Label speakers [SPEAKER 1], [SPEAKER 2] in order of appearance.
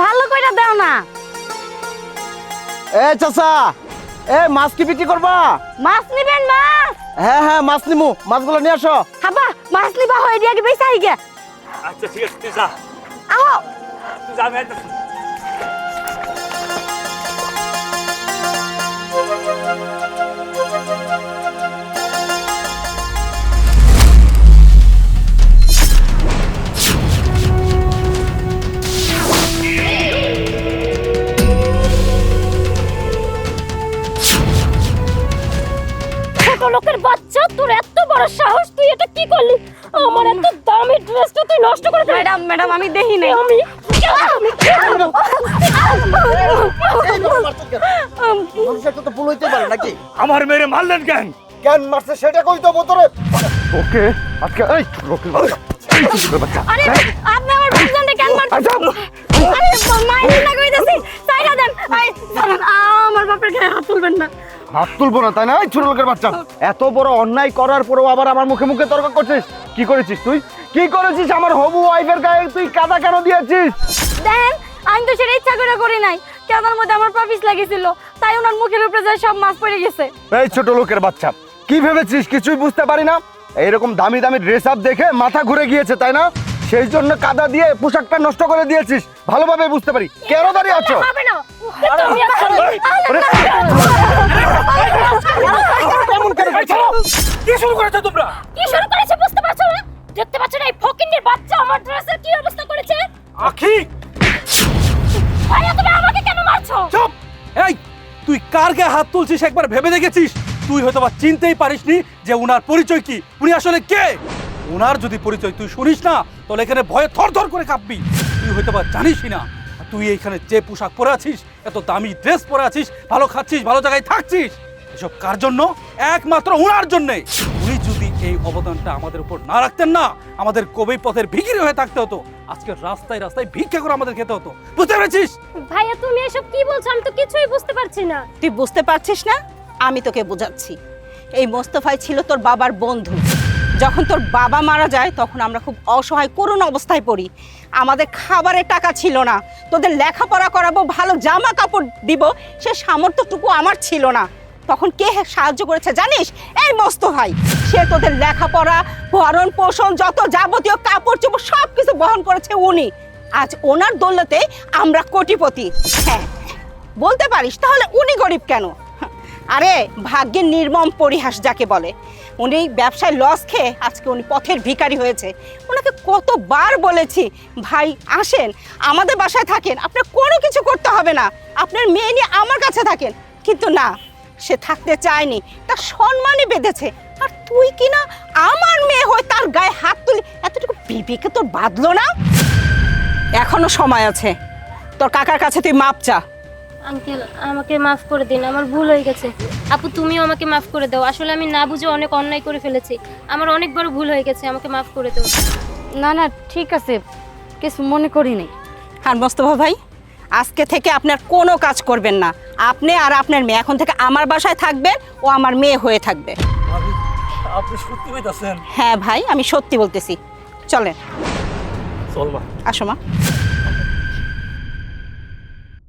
[SPEAKER 1] ভালো কইরা দাও না।
[SPEAKER 2] এ চাচা, এ মাছ কি বিক্রি করবা?
[SPEAKER 1] মাছ নিবেন মাছ?
[SPEAKER 2] হ্যাঁ হ্যাঁ মাছ নিমু, মাছগুলো নিয়ে আসো।
[SPEAKER 1] হাবা মাছ নিবা হয় দিয়ে আগে বেচা আইগে।
[SPEAKER 3] আচ্ছা ঠিক আছে, তুই যা,
[SPEAKER 1] আও
[SPEAKER 3] তুই যা, আমি আইতাছি।
[SPEAKER 1] ছোট লোকের বাচ্চা, তোর এত বড় সাহস, তুই এটা কি করলি? আমার এত দামি ড্রেসটা তুই নষ্ট করে দিলি। ম্যাডাম ম্যাডাম আমি দেখি নাই। আমি
[SPEAKER 2] মানুষের তো ভুল হইতে পারে নাকি?
[SPEAKER 3] আমার মেরে মারলেন কেন?
[SPEAKER 2] কেন মারছে সেটা কই তো বতরে। ওকে আজকে এই লোকের বাচ্চা, এই ছোট বাচ্চা।
[SPEAKER 1] আরে আপনি আমার বাচ্চাকে কেন মারছেন? আরে মাইরি না কইতাছি, সাইরা দেন। আই আমার বাপের গায়ে হাত তুলবেন না।
[SPEAKER 2] হাত তুলবো না তাই না? এই ছোট লোকের বাচ্চা, এত বড় অন্যায় করার পরেও আবার আমার মুখে মুখে তর্ক করছিস। কি করেছিস তুই? কি করেছিস? আমার হবু ওয়াইফের গায়ে তুই কাদা কেন দিয়েছিস?
[SPEAKER 1] দেন আমি তো সেটা ইচ্ছা করে করি নাই, কাদার মধ্যে আমার পা পিছলা গেছিল, তাই ওনার মুখের উপরে যায় সব মাছ পড়ে গেছে।
[SPEAKER 2] এই ছোট লোকের বাচ্চা, কি ভেবেছিস কিছুই বুঝতে পারি না? এইরকম দামি দামি ড্রেস আপ দেখে মাথা ঘুরে গিয়েছে তাই না? সেই জন্য কাদা দিয়ে পোশাকটা নষ্ট করে দিয়েছিস। ভালোভাবে বুঝতে পারি কেন দাঁড়িয়ে আছো।
[SPEAKER 1] হবে না তুমি
[SPEAKER 3] কি শুরু করেছো তোমরা?
[SPEAKER 1] কি শুরু করেছে বুঝতে পারছো না? দেখতে পাচ্ছ না এই ফকিন্নির বাচ্চা আমার ড্রেসের কি অবস্থা করেছে?
[SPEAKER 3] আখি
[SPEAKER 1] ভাইয়া তুমি আমাকে কেন মারছো?
[SPEAKER 3] চুপ! এই তুই কার গায়ে হাত তুলছিস একবার ভেবে দেখেছিস? তুই হয়তো বা চিনতেই পারিসনি যে উনার পরিচয় কি, উনি আসলে কে। উনার যদি পরিচয় তুই শুনিস না তাহলে এখানে ভয়ে থরথর করে কাঁপবি। তুই হয়তো বা জানিসই না তুই এইখানে যে পোশাক পরে আছিস, এত দামি ড্রেস পরে আছিস, ভালো খাচ্ছিস, ভালো জায়গায় থাকছিস, এসব কার জন্য? একমাত্র উনার জন্যে। উনি যদি এই অবদানটা আমাদের উপর না রাখতেন না, আমাদের কবি পথের ভিখিরি হয়ে থাকতে হতো। আজকে রাস্তায় রাস্তায় ভিক্ষা করে আমাদের খেতে হতো। বুঝতে পেরেছিস?
[SPEAKER 1] ভাইয়া তুমি এসব কি বলছো? আমি তো কিছুই বুঝতে পারছি না।
[SPEAKER 4] তুই বুঝতে পারছিস না? আমি তোকে বোঝাচ্ছি। এই মোস্তফাই ছিল তোর বাবার বন্ধু। যখন তোর বাবা মারা যায় তখন আমরা খুব অসহায় করুণ অবস্থায় পড়ি। আমাদের খাবারের টাকা ছিল না, তোদের লেখাপড়া করাবো, ভালো জামা কাপড় দিব, সে সামর্থ্যটুকু আমার ছিল না। তখন কে সাহায্য করেছে জানিস? এই মোস্তফাই। সে তোদের লেখাপড়া, ভরণ পোষণ, যত যাবতীয় কাপড় চোপড় সব কিছু বহন করেছে উনি। আজ ওনার দৌলতে আমরা কোটিপতি। হ্যাঁ বলতে পারিস, তাহলে উনি গরিব কেন? আরে ভাগ্যের নির্মম পরিহাস যাকে বলে। উনি ব্যবসায় লস খেয়ে আজকে উনি পথের ভিখারি হয়েছে। ওনাকে কতবার বলেছি, ভাই আসেন আমাদের বাসায় থাকেন, আপনার কোনো কিছু করতে হবে না, আপনার মেয়ে নিয়ে আমার কাছে থাকেন, কিন্তু না, সে থাকতে চায়নি, তার সম্মানই বেঁধেছে। আর তুই কি না আমার মেয়ে হয়ে তার গায়ে হাত তুলি, এতটুকু বিবেকে তোর বাঁধলো না? এখনো সময় আছে, তোর কাকার কাছে তুই মাপ চা।
[SPEAKER 5] আঙ্কেল আমাকে মাফ করে দিন, আমার ভুল হয়ে গেছে। আপু তুমিও আমাকে মাফ করে দাও, আসলে আমি না বুঝে অনেক অন্যায় করে ফেলেছি, আমার অনেক বড় ভুল হয়ে গেছে, আমাকে মাফ করে দাও।
[SPEAKER 1] না না ঠিক আছে, কিছু মনে করি নাই।
[SPEAKER 4] আর মোস্তফা ভাই, আজকে থেকে আপনার কোনো কাজ করবেন না। আপনি আর আপনার মেয়ে এখন থেকে আমার বাসায় থাকবেন, ও আমার মেয়ে হয়ে থাকবে।
[SPEAKER 3] আপনি সত্যি বলতেছেন?
[SPEAKER 4] হ্যাঁ ভাই, আমি সত্যি বলতেছি। চলেন,
[SPEAKER 3] চল মা।
[SPEAKER 4] আসো মা।